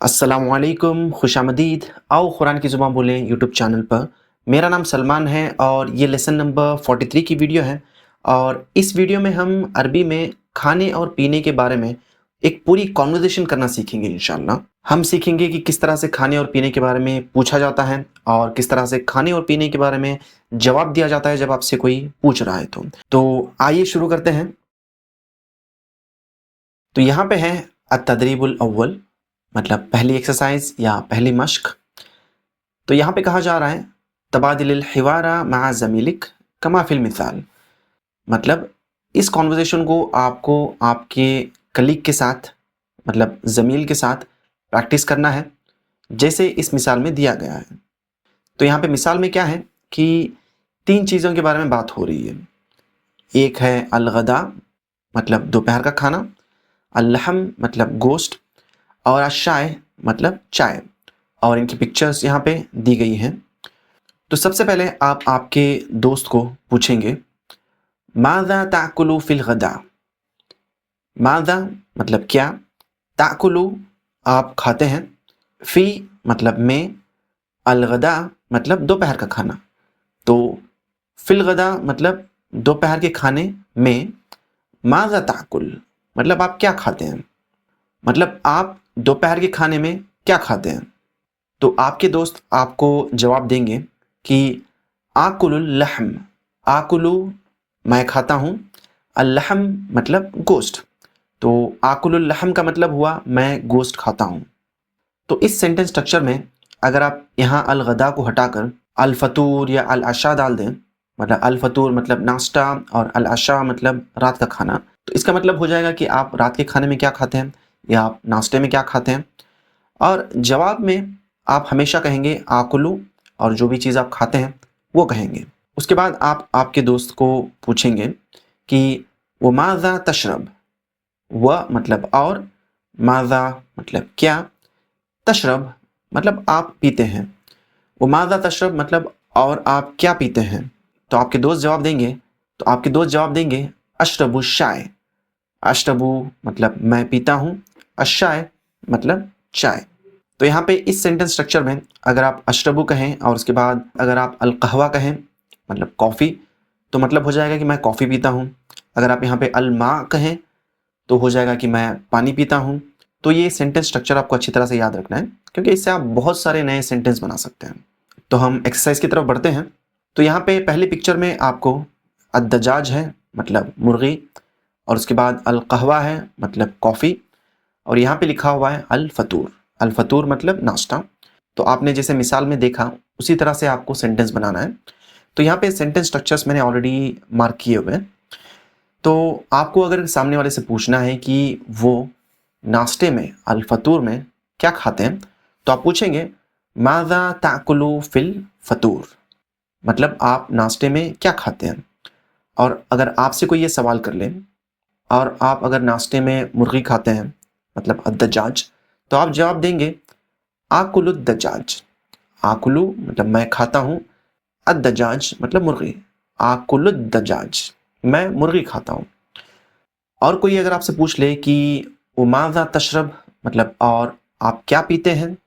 अस्सलामुअलैकुम, खुशामदीद। आओ कुरान की ज़ुबान बोलें यूट्यूब चैनल पर। मेरा नाम सलमान है और ये लेसन नंबर 43 की वीडियो है। और इस वीडियो में हम अरबी में खाने और पीने के बारे में एक पूरी कॉन्वर्सेशन करना सीखेंगे इंशाअल्लाह। हम सीखेंगे कि किस तरह से खाने और पीने के बारे में पूछा जाता है और किस तरह से खाने और पीने के बारे में जवाब दिया जाता है जब आपसे कोई पूछ रहा है तो आइए शुरू करते हैं। तो यहाँ पे है अत-तदरीबुल अव्वल, मतलब पहली एक्सरसाइज या पहली मश्क। तो यहाँ पे कहा जा रहा है तबादिल हिवारा मा ज़मीलिक कमा फिल मिसाल, मतलब इस कॉन्वर्सेशन को आपको आपके कलीग के साथ, मतलब ज़मील के साथ प्रैक्टिस करना है जैसे इस मिसाल में दिया गया है। तो यहाँ पे मिसाल में क्या है कि तीन चीज़ों के बारे में बात हो रही है। एक है अल-गदा, मतलब दोपहर का खाना, अल-लहम मतलब गोश्त, और अश-शाय मतलब चाय। और इनकी पिक्चर्स यहाँ पे दी गई हैं। तो सबसे पहले आप आपके दोस्त को पूछेंगे माज़ा ताकुलु फिल गदा। माज़ा मतलब क्या, ताकुलु आप खाते हैं, फ़ी मतलब में, अलगदा मतलब दोपहर का खाना। तो फिल गदा मतलब दोपहर के खाने में, माज़ा ताकुल मतलब आप क्या खाते हैं, मतलब आप दोपहर के खाने में क्या खाते हैं। तो आपके दोस्त आपको जवाब देंगे कि आकुलुल लहम, आकुलु मैं खाता हूँ, अल-लहम मतलब गोश्त। तो आकुलुल लहम का मतलब हुआ मैं गोश्त खाता हूँ। तो इस सेंटेंस स्ट्रक्चर में अगर आप यहाँ अल-गदा को हटाकर अल-फतूर या अल-अशा डाल दें, मतलब अल-फतूर मतलब नाश्ता और अल-अशा मतलब रात का खाना, तो इसका मतलब हो जाएगा कि आप रात के खाने में क्या खाते हैं या आप नाश्ते में क्या खाते हैं। और जवाब में आप हमेशा कहेंगे आकुलू, और जो भी चीज़ आप खाते हैं वो कहेंगे। उसके बाद आप आपके दोस्त को पूछेंगे कि वो माज़ा तशरब, वह मतलब और, माज़ा मतलब क्या, तशरब मतलब आप पीते हैं। वो माज़ा तशरब मतलब और आप क्या पीते हैं। तो आपके दोस्त जवाब देंगे, अशरबु शाय। अशरबु मतलब मैं पीता हूँ, अशाय मतलब चाय। तो यहाँ पे इस सेंटेंस स्ट्रक्चर में अगर आप अशरबु कहें और उसके बाद अगर आप अल-कहवा कहें मतलब कॉफ़ी, तो मतलब हो जाएगा कि मैं कॉफ़ी पीता हूँ। अगर आप यहाँ पे अल-मा कहें तो हो जाएगा कि मैं पानी पीता हूँ। तो ये सेंटेंस स्ट्रक्चर आपको अच्छी तरह से याद रखना है क्योंकि इससे आप बहुत सारे नए सेंटेंस बना सकते हैं। तो हम एक्सरसाइज की तरफ बढ़ते हैं। तो यहाँ पे पहली पिक्चर में आपको अद-दजाज है मतलब मुर्गी, और उसके बाद अल-कहवा है मतलब कॉफ़ी, और यहाँ पे लिखा हुआ है अल-फतूर। अल-फतूर मतलब नाश्ता। तो आपने जैसे मिसाल में देखा उसी तरह से आपको सेंटेंस बनाना है। तो यहाँ पे सेंटेंस स्ट्रक्चर्स मैंने ऑलरेडी मार्क किए हुए हैं। तो आपको अगर सामने वाले से पूछना है कि वो नाश्ते में अल-फतूर में क्या खाते हैं, तो आप पूछेंगे माज़ा ताकुलु फिल फतूर, मतलब आप नाश्ते में क्या खाते हैं। और अगर आपसे कोई ये सवाल कर ले और आप अगर नाश्ते में मुर्गी खाते हैं मतलब अद-दजाज, तो आप जवाब देंगे आकुलु दजाज। आकुलु मतलब मैं खाता हूँ, अद-दजाज मतलब मुर्गी, आकुलु दजाज मैं मुर्गी खाता हूँ। और कोई अगर आपसे पूछ ले कि वो माज़ा तशरब मतलब और आप क्या पीते हैं,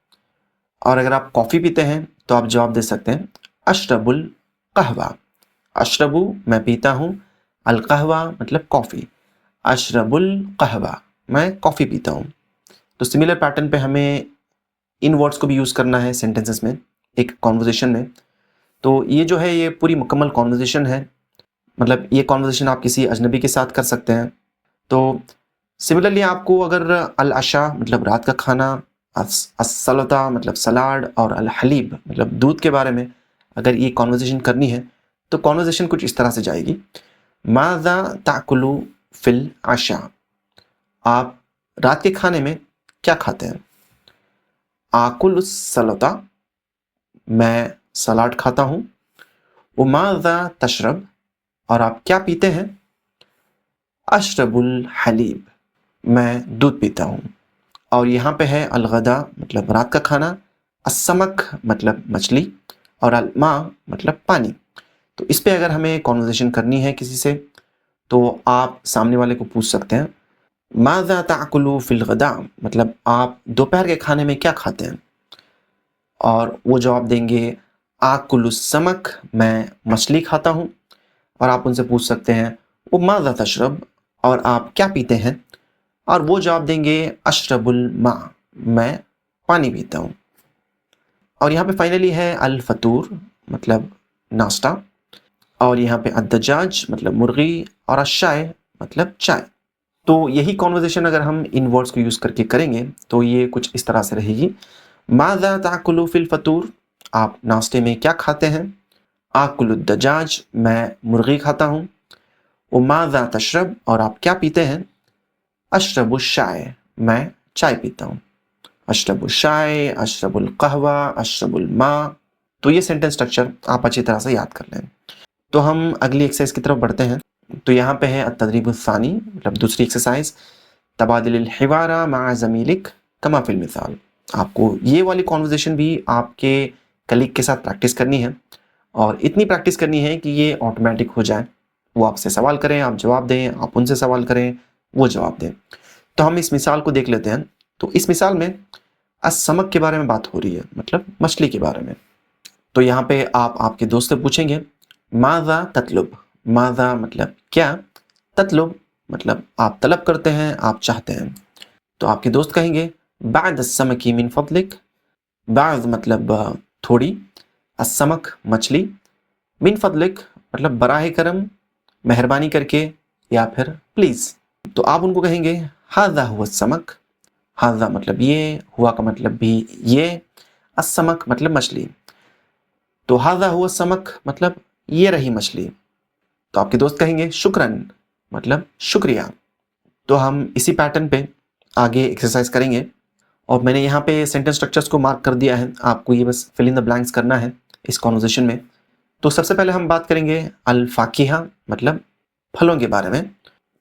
और अगर आप कॉफ़ी पीते हैं तो आप जवाब दे सकते हैं अशरबुल कहवा। अशरबु मैं पीता हूँ, अल कहवा मतलब कॉफ़ी, अशरबुल कहवा मैं कॉफ़ी पीता हूँ। तो सिमिलर पैटर्न पे हमें इन वर्ड्स को भी यूज़ करना है सेंटेंसेस में, एक कॉन्वर्जेशन में। तो ये जो है ये पूरी मुकम्मल कॉन्वर्जेशन है, मतलब ये कॉन्वर्जेशन आप किसी अजनबी के साथ कर सकते हैं। तो सिमिलरली आपको अगर अल-अशा मतलब रात का खाना, अस-सलता मतलब सलाद, और अल-हलीब मतलब दूध के बारे में अगर ये कॉन्वर्जेशन करनी है तो कॉन्वर्जेशन कुछ इस तरह से जाएगी। माज़ा ताकुलु फिल आशा, आप रात के खाने में क्या खाते हैं। आकुल सलता मैं सलाद खाता हूँ। उमाज़ा तशरब और आप क्या पीते हैं। अशरबुल हलीब मैं दूध पीता हूँ। और यहाँ पे है अलगदा मतलब रात का खाना, असमक मतलब मछली, और अलमा मतलब पानी। तो इस पे अगर हमें कॉन्वर्जेशन करनी है किसी से तो आप सामने वाले को पूछ सकते हैं माज़ा ताकुलू फिल गदा, मतलब आप दोपहर के खाने में क्या खाते हैं? और वो जवाब देंगे आकुलु समक, मैं मछली खाता हूँ। और आप उनसे पूछ सकते हैं वो माज़ा तशरब, और आप क्या पीते हैं? और वो जवाब देंगे अशरबुल मा, मैं पानी पीता हूँ। और यहाँ पे फाइनली है अल फतूर, मतलब नाश्ता। और यहाँ पे अद्दजाज मतलब मुर्गी, और अशाय मतलब चाय। तो यही कॉन्वर्जेशन अगर हम इन वर्ड्स को यूज़ करके करेंगे तो ये कुछ इस तरह से रहेगी। माज़ा ताकुलु फिल फतूर, आप नाश्ते में क्या खाते हैं? आकुलु दजाज, मैं मुर्गी खाता हूँ। वो माज़ा तशरब, और आप क्या पीते हैं? अशरबु शाय, मैं चाय पीता हूँ। अशरबु शाय, अशरबुल कहवा, अशरबुल मा। तो ये सेंटेंस स्ट्रक्चर आप अच्छी तरह से याद कर लें। तो हम अगली एक्सरसाइज की तरफ बढ़ते हैं। तो यहाँ पे है अत्तदरीबुल सानी, मतलब दूसरी एक्सरसाइज, तबादिल हिवारा मा ज़मीलिक कमा फिल मिसाल। आपको ये वाली कॉन्वर्जेशन भी आपके कलीग के साथ प्रैक्टिस करनी है, और इतनी प्रैक्टिस करनी है कि ये ऑटोमेटिक हो जाए। वो आपसे सवाल करें, आप जवाब दें, आप उनसे सवाल करें, वो जवाब दें। तो हम इस मिसाल को देख लेते हैं। तो इस मिसाल में असमक के बारे में बात हो रही है, मतलब मछली के बारे में। तो यहाँ पे आप आपके दोस्त से पूछेंगे माज़ा ततलुब, माज़ा मतलब क्या, ततलुब मतलब आप तलब करते हैं, आप चाहते हैं। तो आपके दोस्त कहेंगे बाद समकी मिन फदलिक, बाद मतलब थोड़ी, असमक मछली, मिन फदलिक मतलब बराह करम, मेहरबानी करके, या फिर प्लीज़। तो आप उनको कहेंगे हाज़ा हुआ समक, हाज़ा मतलब ये, हुआ का मतलब भी ये, असमक मतलब मछली। तो हाज़ा हुआ समक मतलब ये रही मछली। तो आपके दोस्त कहेंगे शुक्रन, मतलब शुक्रिया। तो हम इसी पैटर्न पे आगे एक्सरसाइज करेंगे, और मैंने यहाँ पे सेंटेंस स्ट्रक्चर्स को मार्क कर दिया है, आपको ये बस फिल इन द ब्लैंक्स करना है इस कॉन्वर्जेशन में। तो सबसे पहले हम बात करेंगे अल फाकिहा, मतलब फलों के बारे में।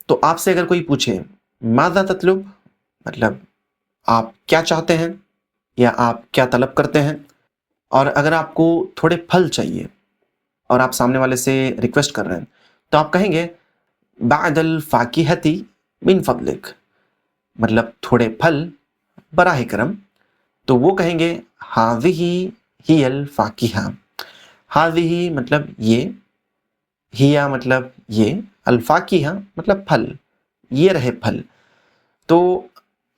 तो आपसे अगर कोई पूछे माज़ा ततलुब, मतलब आप क्या चाहते हैं या आप क्या तलब करते हैं, और अगर आपको थोड़े फल चाहिए और आप सामने वाले से रिक्वेस्ट कर रहे हैं, तो आप कहेंगे बादल फाकिहती मिन फदलिक, मतलब थोड़े फल बराह करम। तो वो कहेंगे हाज़िही हियल फाकिहा, हाज़िही मतलब ये, हिया मतलब ये, अल फाकिहा मतलब फल, ये रहे फल। तो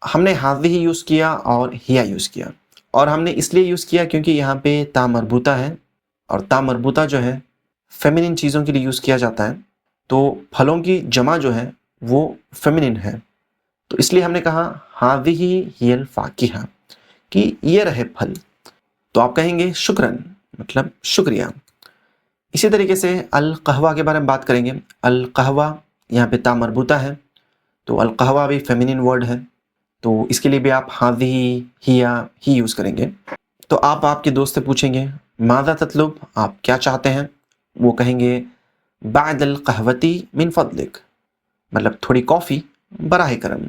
हमने हाज़िही यूज़ किया और हिया यूज़ किया, और हमने इसलिए यूज़ किया क्योंकि यहाँ पे ता मरबूता है, और ता मरबूता जो है फेमिनिन चीज़ों के लिए यूज़ किया जाता है। तो फलों की जमा जो है वो फेमिनिन है, तो इसलिए हमने कहा हाज़िही हियल फाकिहा, कि ये रहे फल। तो आप कहेंगे शुक्रन, मतलब शुक्रिया। इसी तरीके से अल कहवा के बारे में बात करेंगे। अल कहवा यहाँ पे ता मरबूता है, तो अल कहवा भी फेमिनिन वर्ड है, तो इसके लिए भी आप हाज़िही हिया ही यूज़ करेंगे। तो आप आपके दोस्त से पूछेंगे माज़ा ततलुब, आप क्या चाहते हैं? वो कहेंगे बादल कहवती मिन फदलिक, मतलब थोड़ी कॉफ़ी बराह करम।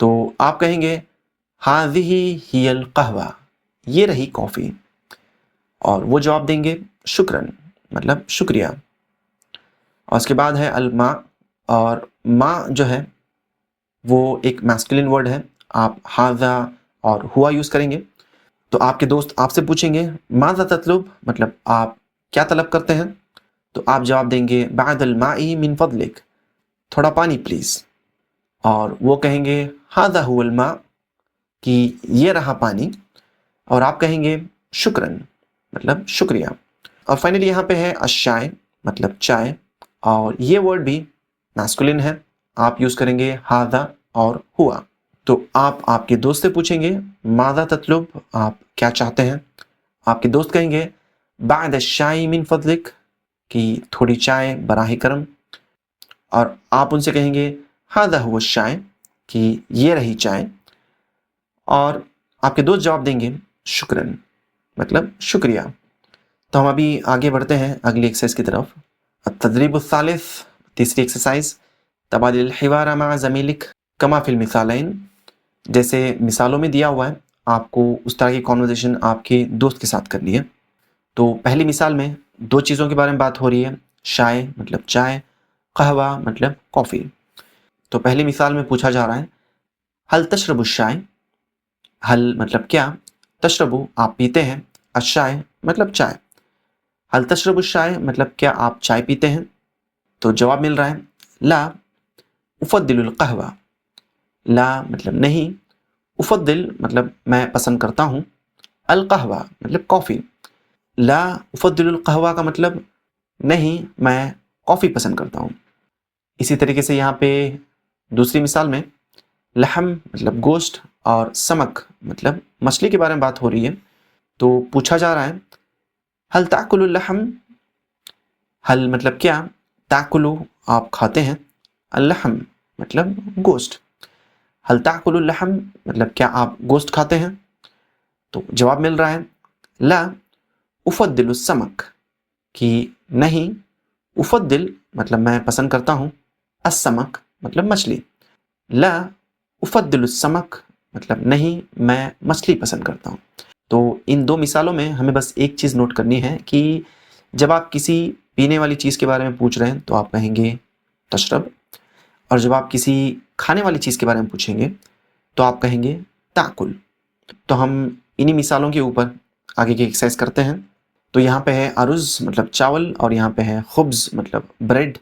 तो आप कहेंगे हाज़िही हियल कहवा, ये रही कॉफ़ी, और वो जवाब देंगे शुक्रन, मतलब शुक्रिया। और उसके बाद है अल मा, और मा जो है वो एक मैस्कुलिन वर्ड है, आप हाज़ा और हुआ यूज़ करेंगे। तो आपके दोस्त आपसे पूछेंगे माज़ा ततलुब, मतलब आप क्या तलब करते हैं? तो आप जवाब देंगे बादल माई मिन फदलिक, थोड़ा पानी प्लीज़। और वो कहेंगे हाज़ा हुवल मा, कि ये रहा पानी, और आप कहेंगे शुक्रन, मतलब शुक्रिया। और फाइनली यहाँ पे है अशाय, मतलब चाय, और ये वर्ड भी मैस्कुलिन है, आप यूज़ करेंगे हाज़ा और हुआ। तो आप आपके दोस्त से पूछेंगे माज़ा ततलुब, आप क्या चाहते हैं? आपके दोस्त कहेंगे बाद शाई मिन फदलिक, कि थोड़ी चाय बराह करम। और आप उनसे कहेंगे हाज़ा हुआ शाय, कि ये रही चाय। और आपके दोस्त जवाब देंगे शुक्रन, मतलब शुक्रिया। तो हम अभी आगे बढ़ते हैं अगली एक्सरसाइज की तरफ। तदरीबुल सालिस, तीसरी एक्सरसाइज, तबादिल हिवारा मा ज़मीलिक कमा फिल मिसालैन। जैसे मिसालों में दिया हुआ है, आपको उस तरह की कॉन्वर्जेशन आपके दोस्त के साथ करनी है। तो पहली मिसाल में दो चीज़ों के बारे में बात हो रही है, शाय मतलब चाय, कहवा मतलब कॉफ़ी। तो पहली मिसाल में पूछा जा रहा है हल तशरबु शाय, हल मतलब क्या, तशरबु आप पीते हैं, अशाय मतलब चाय। हल तशरबु शाय मतलब क्या आप चाय पीते हैं? तो जवाब मिल रहा है ला उफद्दिलुल कहवा। ला मतलब नहीं, उफद्दिल मतलब मैं पसंद करता हूँ, अल कहवा मतलब कॉफ़ी। ला उफद्दिलुल कहवा का मतलब नहीं, मैं कॉफ़ी पसंद करता हूँ। इसी तरीके से यहाँ पे दूसरी मिसाल में लहम मतलब गोश्त और समक मतलब मछली के बारे में बात हो रही है। तो पूछा जा रहा है हल ताकुलुल लहम, हल मतलब क्या, ताकुलु आप खाते हैं, अल्लहम मतलब गोश्त। हल ताकुलुल लहम मतलब क्या आप गोश्त खाते हैं? तो जवाब मिल रहा है ला उफद्दिलुस समक, कि नहीं, उफद्दिल मतलब मैं पसंद करता हूँ, अस्समक मतलब मछली। ला उफद्दिलुस समक मतलब नहीं, मैं मछली पसंद करता हूँ। तो इन दो मिसालों में हमें बस एक चीज़ नोट करनी है कि जब आप किसी पीने वाली चीज़ के बारे में पूछ रहे हैं तो आप कहेंगे तशरब, और जब आप किसी खाने वाली चीज़ के बारे में पूछेंगे तो आप कहेंगे ताकुल। तो हम इन्हीं मिसालों के ऊपर आगे की एक्सरसाइज करते हैं। तो यहाँ पे है अरुज़ मतलब चावल, और यहाँ पे है खुब्ज़ मतलब ब्रेड,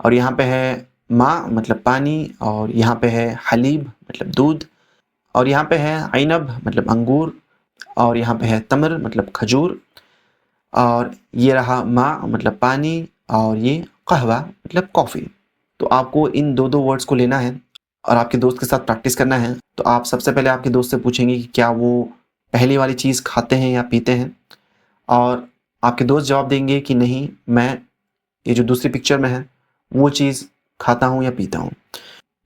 और यहाँ पे है माँ मतलब पानी, और यहाँ पे है हलीब मतलब दूध, और यहाँ पे है ऐनब मतलब अंगूर, और यहाँ पे है तमर मतलब खजूर, और ये रहा माँ मतलब पानी, और ये कहवा मतलब कॉफ़ी। तो आपको इन दो दो वर्ड्स को लेना है और आपके दोस्त के साथ प्रैक्टिस करना है। तो आप सबसे पहले आपके दोस्त से पूछेंगे कि क्या वो पहली वाली चीज़ खाते हैं या पीते हैं, और आपके दोस्त जवाब देंगे कि नहीं, मैं ये जो दूसरी पिक्चर में है वो चीज़ खाता हूँ या पीता हूँ।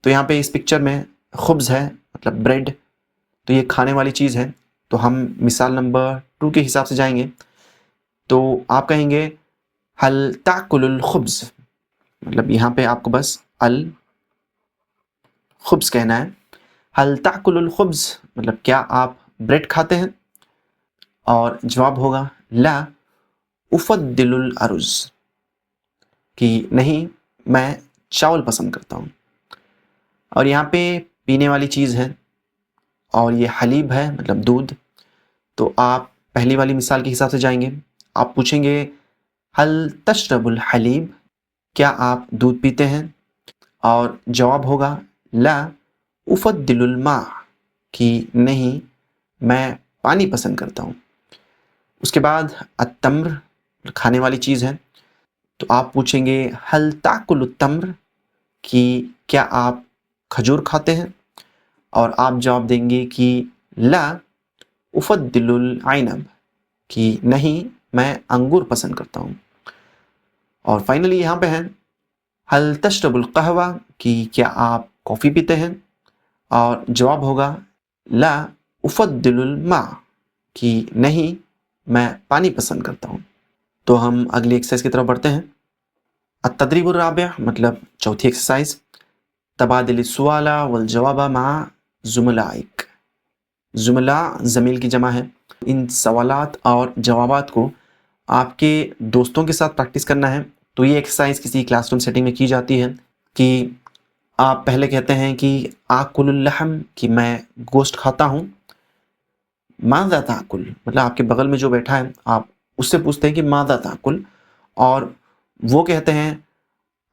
तो यहाँ पे इस पिक्चर में खुब्ज़ है मतलब ब्रेड, तो ये खाने वाली चीज़ है। तो हम मिसाल नंबर 2 के हिसाब से जाएंगे। तो आप कहेंगे हल ताकुलुल खुब्ज़, मतलब यहाँ पे आपको बस अल खुब्ज़ कहना है। हल ताकुलुल खुब्ज़ मतलब क्या आप ब्रेड खाते हैं? और जवाब होगा ला उफद्दिलुल अरुज़, कि नहीं, मैं चावल पसंद करता हूँ। और यहाँ पे पीने वाली चीज़ है और ये हलीब है मतलब दूध। तो आप पहली वाली मिसाल के हिसाब से जाएंगे, आप पूछेंगे हल तशरबुल हलीब, क्या आप दूध पीते हैं? और जवाब होगा ला उफद्दिलुल मा, कि नहीं, मैं पानी पसंद करता हूँ। उसके बाद अत्तम्र खाने वाली चीज़ है। तो आप पूछेंगे हल ताकुलु तम्र, कि क्या आप खजूर खाते हैं? और आप जवाब देंगे कि ला उफद्दिलुल आइनब, कि नहीं, मैं अंगूर पसंद करता हूँ। और फाइनली यहाँ पे है हल तशरबुल कहवा, कि क्या आप कॉफ़ी पीते हैं? और जवाब होगा ला उफद्दिलुल मा, कि नहीं, मैं पानी पसंद करता हूँ। तो हम अगली एक्सरसाइज की तरफ बढ़ते हैं। अत्तदरीबुर राबिअ मतलब चौथी एक्सरसाइज, तबादिल सुआला वल जवाबा मा जुमलाइक। जुमला ज़मील की जमा है। इन सवालात और जवाबात को आपके दोस्तों के साथ प्रैक्टिस करना है। तो ये एक्सरसाइज किसी क्लासरूम सेटिंग में की जाती है कि आप पहले कहते हैं कि आकुलुल लहम, कि मैं गोश्त खाता हूँ। माज़ा ताकुल मतलब आपके बगल में जो बैठा है आप उससे पूछते हैं कि माज़ा ताकुल, और वो कहते हैं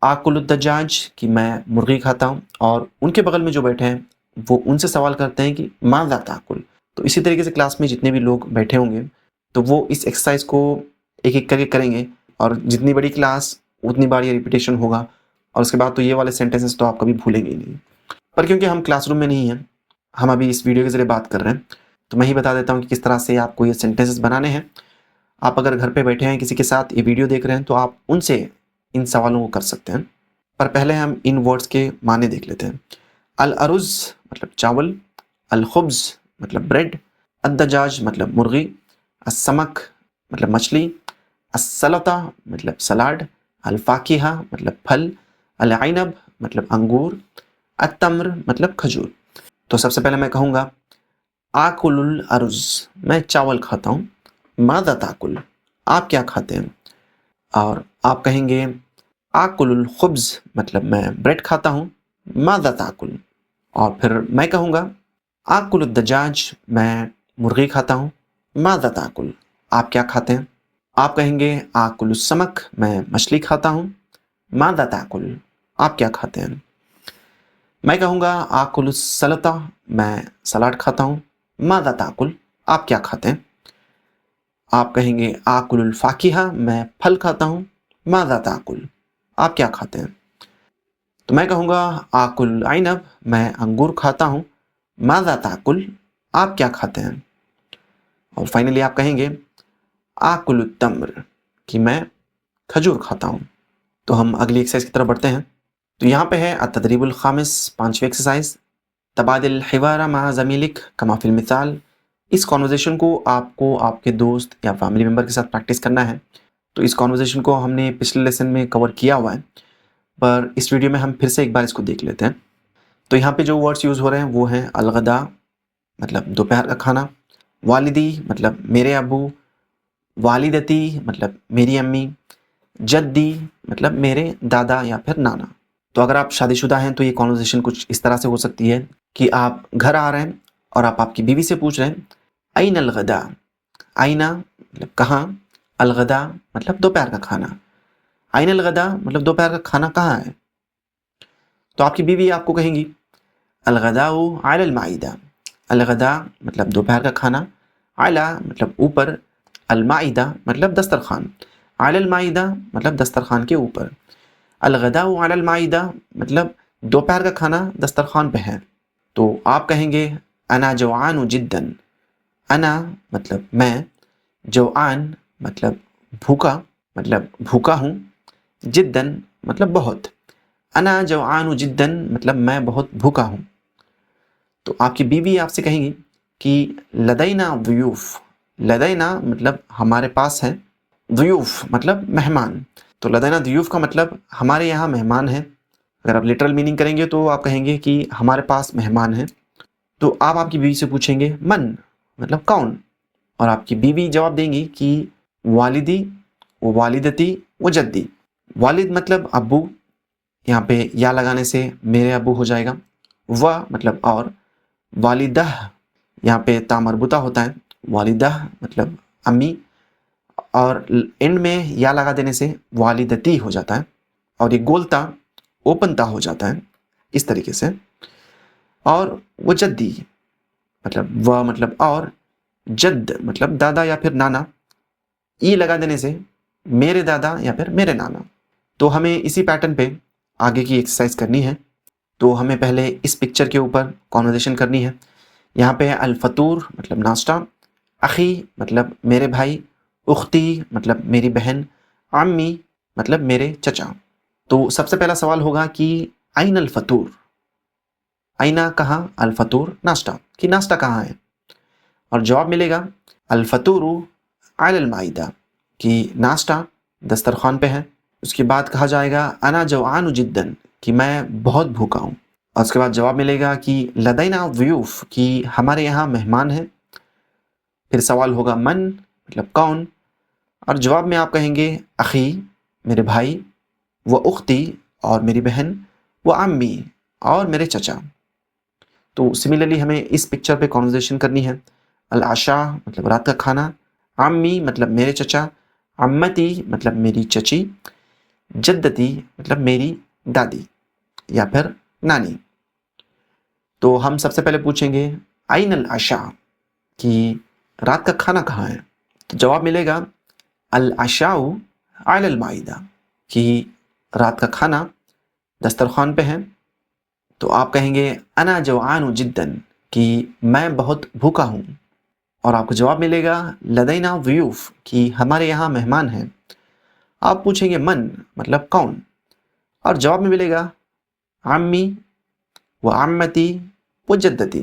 आकुलुद दज्जाज, कि मैं मुर्गी खाता हूँ, और उनके बगल में जो बैठे हैं वो उनसे सवाल करते हैं कि माज़ा ताकुल। तो इसी तरीके से क्लास में जितने भी लोग बैठे होंगे तो वो इस एक्सरसाइज को एक एक करके करेंगे, और जितनी बड़ी क्लास उतनी बार ये रिपीटेशन होगा, और उसके बाद तो ये वाले सेंटेंसेस तो आप कभी भूलेंगे ही नहीं। पर क्योंकि हम क्लासरूम में नहीं हैं, हम अभी इस वीडियो के ज़रिए बात कर रहे हैं, तो मैं ही बता देता हूँ कि किस तरह से आपको ये सेंटेंसेस बनाने हैं। आप अगर घर पे बैठे हैं किसी के साथ ये वीडियो देख रहे हैं तो आप उनसे इन सवालों को कर सकते हैं। पर पहले हम इन वर्ड्स के माने देख लेते हैं। अल अरुज़ मतलब चावल, अल खुब्ज़ मतलब ब्रेड, अद्दजाज मतलब मुर्गी, अस्समक मतलब मछली, अस्सलता मतलब सलाड, अल फाकिहा मतलब फल, अल ऐनब मतलब अंगूर, अत्तम्र मतलब खजूर। तो सबसे पहले मैं कहूँगा आकुलुल अरुज़, मैं चावल खाता हूँ। माज़ा ताकुल, आप क्या खाते हैं? और आप कहेंगे आकुलुल खुब्ज़ मतलब मैं ब्रेड खाता हूँ। माज़ा ताकुल। और फिर मैं कहूँगा आकुल दजाज, मैं मुर्गी खाता हूँ। माज़ा ताकुल, आप क्या खाते हैं? आप कहेंगे आकुल समक, मैं मछली खाता हूँ। माज़ा ताकुल, आप क्या खाते हैं? मैं कहूँगा आकुल सलता, मैं सलाद खाता हूँ। माज़ा ताकुल, आप क्या खाते हैं? आप कहेंगे आकुल फाकिहा, मैं फल खाता हूँ। माज़ा ताकुल, आप क्या खाते हैं? तो मैं कहूँगा आकुल आइनब, मैं अंगूर खाता हूँ। माज़ा ताकुल, आप क्या खाते हैं? और फाइनली आप कहेंगे आकुल तम्र, कि मैं खजूर खाता हूँ। तो हम अगली एक्सरसाइज की तरफ बढ़ते हैं। तो यहाँ पे है अतदरीबुल खामिस, 5वीं एक्सरसाइज, तबादिल हिवारा मा ज़मीलिक कमा फिल मिसाल। इस कॉन्वर्जेशन को आपको आपके दोस्त या फैमिली मेम्बर के साथ प्रैक्टिस करना है। तो इस कॉन्वर्जेशन को हमने पिछले लेसन में कवर किया हुआ है, पर इस वीडियो में हम फिर से एक बार इसको देख लेते हैं। तो यहाँ पे जो वर्ड्स यूज़ हो रहे हैं वो हैं अलगदा, मतलब दोपहर का खाना। वालिदी, मतलब मेरे अबू। वालिदती, मतलब मेरी अम्मी। जद्दी, मतलब मेरे दादा या फिर नाना। तो अगर आप शादीशुदा हैं तो ये कॉन्वर्जेशन कुछ इस तरह से हो सकती है कि आप घर आ रहे हैं और आप आपकी बीवी से पूछ रहे हैं आइन अलगदा। आइना मतलब कहाँ, अलगदा मतलब दोपहर का खाना। आइन अलगदा मतलब दोपहर का खाना कहाँ है? तो आपकी बीवी आपको कहेंगी अलगदाउ अलल माइदा। अलगदा मतलब दोपहर का खाना, आला मतलब ऊपर, अलमाइदा मतलब दस्तरखान, अलल माइदा मतलब दस्तरखान के ऊपर। अलगदाउ अलल माइदा मतलब दोपहर का खाना दस्तरखान पे है। तो आप कहेंगे अना जवान जिद्दन। अना मतलब मैं, जवान मतलब भूखा, मतलब भूखा हूँ। जिद्दन मतलब बहुत। अना जवान जिद्दन मतलब मैं बहुत भूखा हूँ। तो आपकी बीवी आपसे कहेंगी कि लदैना व्यूफ। लदैना मतलब हमारे पास है, व्यूफ मतलब मेहमान। तो लदैना द्यूफ का मतलब हमारे यहाँ मेहमान है। अगर आप लिटरल मीनिंग करेंगे तो आप कहेंगे कि हमारे पास मेहमान है। तो आप आपकी बीवी से पूछेंगे मन मतलब कौन, और आपकी बीवी जवाब देंगी कि वालिदी, वो वालिदती, वो जद्दी। वालिद मतलब अब्बू, यहाँ पे या लगाने से मेरे अब्बू हो जाएगा। वह मतलब और, वालिदह यहाँ पे ता मरबूता होता है, वालिदह मतलब अम्मी, और एंड में या लगा देने से वालिदती हो जाता है, और ये गोलता ओपनता हो जाता है इस तरीके से। और वो जद्दी मतलब वह मतलब और, जद्द मतलब दादा या फिर नाना, ई लगा देने से मेरे दादा या फिर मेरे नाना। तो हमें इसी पैटर्न पे आगे की एक्सरसाइज करनी है। तो हमें पहले इस पिक्चर के ऊपर कॉन्वर्जेशन करनी है। यहाँ पे है अल फतूर मतलब नाश्ता, अखी मतलब मेरे भाई, उख्ती मतलब मेरी बहन, अम्मी मतलब मेरे चचा। तो सबसे पहला सवाल होगा कि आइन अल फतूर। आइना कहाँ, अल फतूर नाश्ता, कि नाश्ता कहाँ है? और जवाब मिलेगा अल फतूरु अलल माइदा, कि नाश्ता दस्तरखान पे है। उसके बाद कहा जाएगा अना जवान जिद्दन, कि मैं बहुत भूखा हूँ। और उसके बाद जवाब मिलेगा कि लदैना व्यूफ, कि हमारे यहाँ मेहमान हैं। फिर सवाल होगा मन मतलब कौन, और जवाब में आप कहेंगे अखी मेरे भाई, व उख्ती और मेरी बहन, व अम्मी और मेरे चचा। तो सिमिलरली हमें इस पिक्चर पे कॉन्वर्जेशन करनी है। अल आशा मतलब रात का खाना, अम्मी मतलब मेरे चचा, अम्मती मतलब मेरी चची, जद्दती मतलब मेरी दादी या फिर नानी। तो हम सबसे पहले पूछेंगे आइन अल आशा, कि रात का खाना कहाँ है? तो जवाब मिलेगा अल आशाउ अलल माइदा, कि रात का खाना दस्तरखान पे है। तो आप कहेंगे अना जवान जिद्दन, कि मैं बहुत भूखा हूँ। और आपको जवाब मिलेगा लदैना व्यूफ, कि हमारे यहाँ मेहमान हैं। आप पूछेंगे मन मतलब कौन, और जवाब में मिलेगा अम्मी व अम्मती व जद्दती।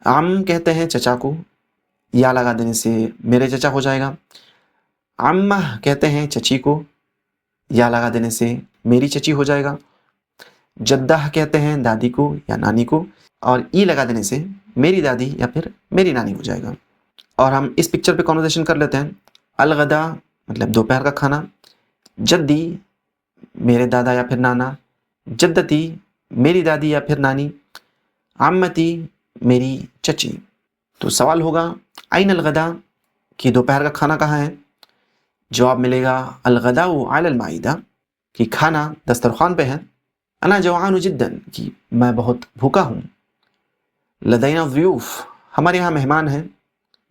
अम कहते हैं चचा को, या लगा देने से मेरे चचा हो जाएगा। अम्मा कहते हैं चची को, या लगा देने से मेरी चची हो जाएगा। जद्दा कहते हैं दादी को या नानी को, और ई लगा देने से मेरी दादी या फिर मेरी नानी हो जाएगा। और हम इस पिक्चर पे कॉन्वर्जेशन कर लेते हैं। अलगदा मतलब दोपहर का खाना, जद्दी मेरे दादा या फिर नाना, जद्दती मेरी दादी या फिर नानी, अम्मती मेरी चची। तो सवाल होगा अइन अलगदा कि दोपहर का खाना कहाँ है। जवाब मिलेगा अलगदाउ अलल माइदा कि खाना दस्तरखान पे है। अना जवान जिद्दन कि मैं बहुत भूखा हूँ। लदैना ज़यूफ़ हमारे यहाँ मेहमान हैं।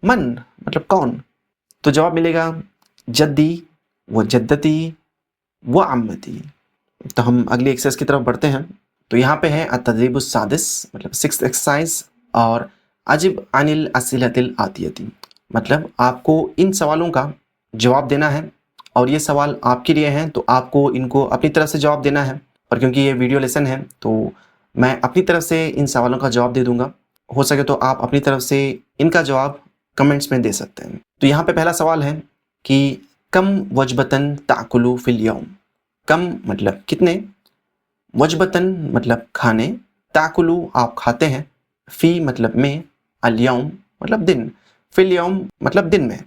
मन मतलब कौन। तो जवाब मिलेगा जद्दी व जद्दती व अम्मती। तो हम अगली एक्सरसाइज की तरफ बढ़ते हैं। तो यहाँ पे है अतदरीबुस सादिस मतलब 6th एक्सरसाइज और अजिब अनिल असिलतिल आतियती मतलब आपको इन सवालों का जवाब देना है और ये सवाल आपके लिए हैं तो आपको इनको अपनी तरफ से जवाब देना है। और क्योंकि ये वीडियो लेसन है तो मैं अपनी तरफ से इन सवालों का जवाब दे दूंगा। हो सके तो आप अपनी तरफ से इनका जवाब कमेंट्स में दे सकते हैं। तो यहाँ पे पहला सवाल है कि कम वजबतन ताकुलु फिल यौम। कम मतलब कितने, वजबतन मतलब खाने, ताकुलु आप खाते हैं, फ़ी मतलब में, अल यौम मतलब दिन, फिल यौम मतलब दिन में।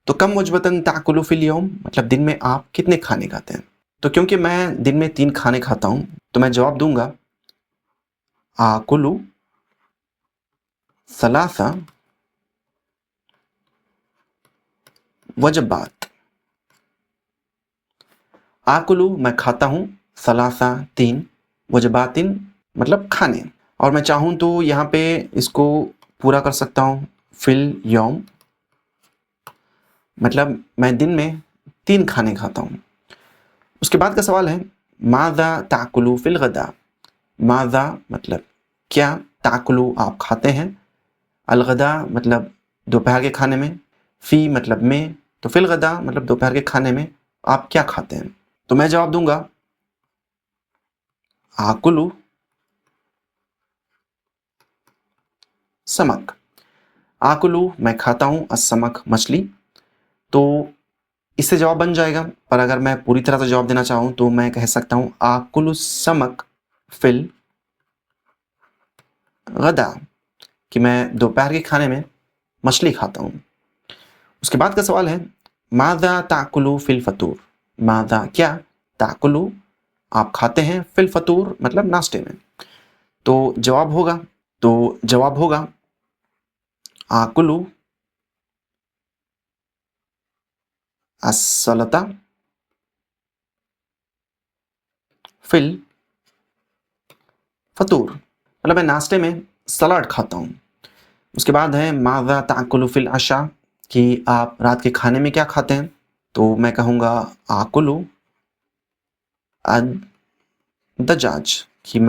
तो कम वजबतन ताकुलु फिल यौम मतलब दिन में आप कितने खाने खाते हैं। तो क्योंकि मैं दिन में 3 खाने खाता हूँ तो मैं जवाब दूंगा आकुलु सलासा वजबात। आकुलु मैं खाता हूँ, सलासा 3, वजबातिन मतलब खाने। और मैं चाहूँ तो यहाँ पे इसको पूरा कर सकता हूँ फिल यौम मतलब मैं दिन में 3 खाने खाता हूँ। उसके बाद का सवाल है माज़ा ताकुलु फिल गदा। माज़ा मतलब क्या, ताकुलु आप खाते हैं, अलगदा मतलब दोपहर के खाने में, फ़ी मतलब में, तो फिल गदा मतलब दोपहर के खाने में आप क्या खाते हैं। तो मैं जवाब दूंगा आकुलु समक। आकुलु मैं खाता हूँ, असमक मछली। तो इससे जवाब बन जाएगा। पर अगर मैं पूरी तरह से जवाब देना चाहूँ तो मैं कह सकता हूँ आकुलु समक फिल गदा कि मैं दोपहर के खाने में मछली खाता हूँ। उसके बाद का सवाल है माज़ा ताकुलु फिल फतूर। माज़ा क्या, ताकुलु आप खाते हैं, फिल फतूर मतलब नाश्ते में। तो जवाब होगा आकुलु असलता फिल फतूर मतलब मैं नाश्ते में सलाद खाता हूँ। उसके बाद है माज़ा ताकुलु फिल अशा कि आप रात के खाने में क्या खाते हैं। तो मैं कहूँगा आकुलु अद दजाज कि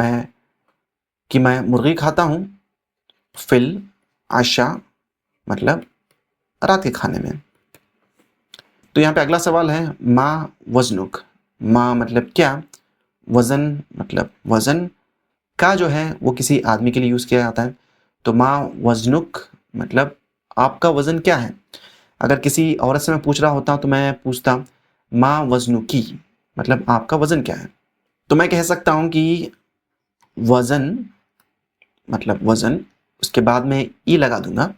मैं मुर्गी खाता हूँ, फिल आशा मतलब रात के खाने में। तो यहाँ पे अगला सवाल है माँ वजनुक। माँ मतलब क्या, वज़न मतलब वज़न का जो है वो किसी आदमी के लिए यूज़ किया जाता है। तो माँ वजनुक मतलब आपका वज़न क्या है। अगर किसी औरत से मैं पूछ रहा होता तो मैं पूछता माँ वजनुकी मतलब आपका वज़न क्या है। तो मैं कह सकता हूँ कि वज़न मतलब वज़न, उसके बाद में ई लगा दूंगा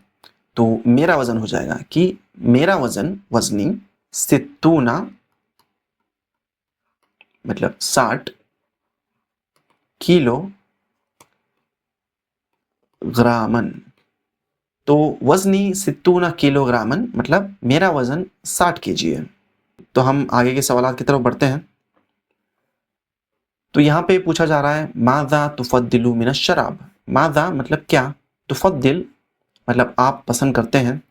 तो मेरा वज़न हो जाएगा कि मेरा वज़न वज़नी सित्तूना मतलब 60 किलो ग्रामन। तो वज़नी सित्तूना किलोग्रामन मतलब मेरा वज़न 60 केजी है। तो हम आगे के सवाल की तरफ बढ़ते हैं। तो यहाँ पे पूछा जा रहा है माज़ा तुफ़द्दिलु मिनश शराब। माज़ा मतलब क्या, तुफ़द्दिल मतलब आप पसंद करते हैं,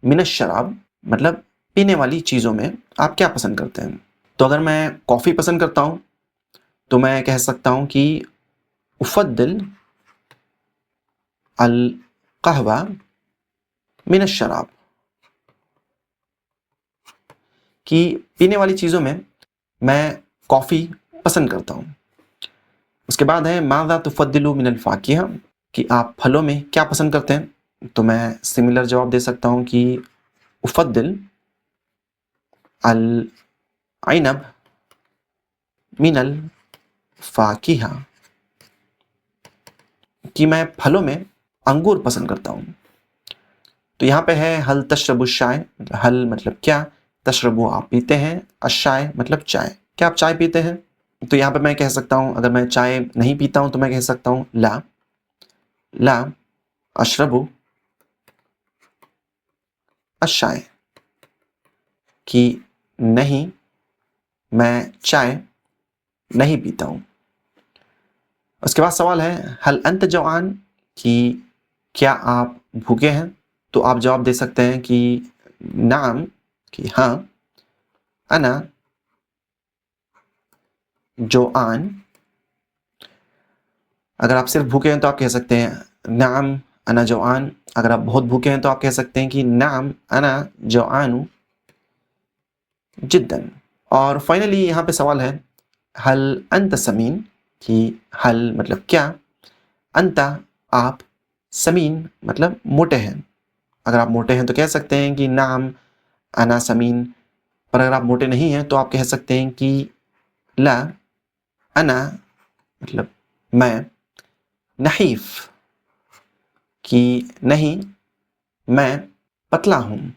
मिनश शराब मतलब पीने वाली चीज़ों में आप क्या पसंद करते हैं। तो अगर मैं कॉफ़ी पसंद करता हूँ तो मैं कह सकता हूँ कि उफ़द्दिल अल कहवा मिनश शराब कि पीने वाली चीज़ों में मैं कॉफ़ी पसंद करता हूँ। उसके बाद है माज़ा तुफ़द्दिलु मिनल फ़ाकिहा कि आप फलों में क्या पसंद करते हैं। तो मैं सिमिलर जवाब दे सकता हूँ कि उफ़द्दिल अल अइनब मिनल फ़ाकिहा कि मैं फलों में अंगूर पसंद करता हूँ। तो यहाँ पे है हल तशरबु शाय। हल मतलब क्या, तशरबु आप पीते हैं, अशाय मतलब चाय, क्या आप चाय पीते हैं। तो यहाँ पे मैं कह सकता हूँ, अगर मैं चाय नहीं पीता हूँ तो मैं कह सकता हूँ ला अशरबु अशाय, कि नहीं मैं चाय नहीं पीता हूँ। उसके बाद सवाल है हल अंत जवान, कि क्या आप भूखे हैं? तो आप जवाब दे सकते हैं कि नाम, कि हाँ, अना जोआन। अगर आप सिर्फ भूखे हैं तो आप कह सकते हैं नाम अना जोआन। अगर आप बहुत भूखे हैं तो आप कह सकते हैं कि नाम अना जोआनु जिद्दन। और फाइनली यहाँ पे सवाल है हल अंत समीन, कि हल मतलब क्या, अंता आप, समीन मतलब मोटे हैं। अगर आप मोटे हैं तो कह सकते हैं कि नाम अना समीन। पर अगर आप मोटे नहीं हैं तो आप कह सकते हैं कि ला अना मतलब मैं, नहीफ, कि नहीं मैं पतला हूँ।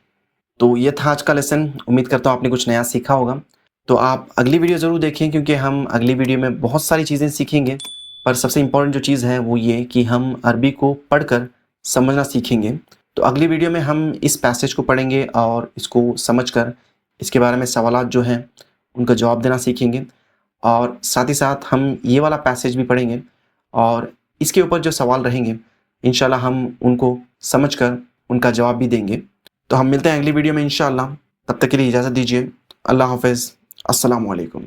तो ये था आज का लेसन। उम्मीद करता हूँ आपने कुछ नया सीखा होगा। तो आप अगली वीडियो ज़रूर देखें, क्योंकि हम अगली वीडियो में बहुत सारी चीज़ें सीखेंगे। पर सबसे इम्पोर्टेंट जो चीज़ है वो ये कि हम अरबी को पढ़कर समझना सीखेंगे। तो अगली वीडियो में हम इस पैसेज को पढ़ेंगे और इसको समझकर इसके बारे में सवालात जो हैं उनका जवाब देना सीखेंगे। और साथ ही साथ हम ये वाला पैसेज भी पढ़ेंगे और इसके ऊपर जो सवाल रहेंगे इंशाल्लाह हम उनको समझकर उनका जवाब भी देंगे। तो हम मिलते हैं अगली वीडियो में इंशाल्लाह। तब तक के लिए इजाज़त दीजिए। अल्लाह हाफ़िज़। अस्सलामु अलैकुम।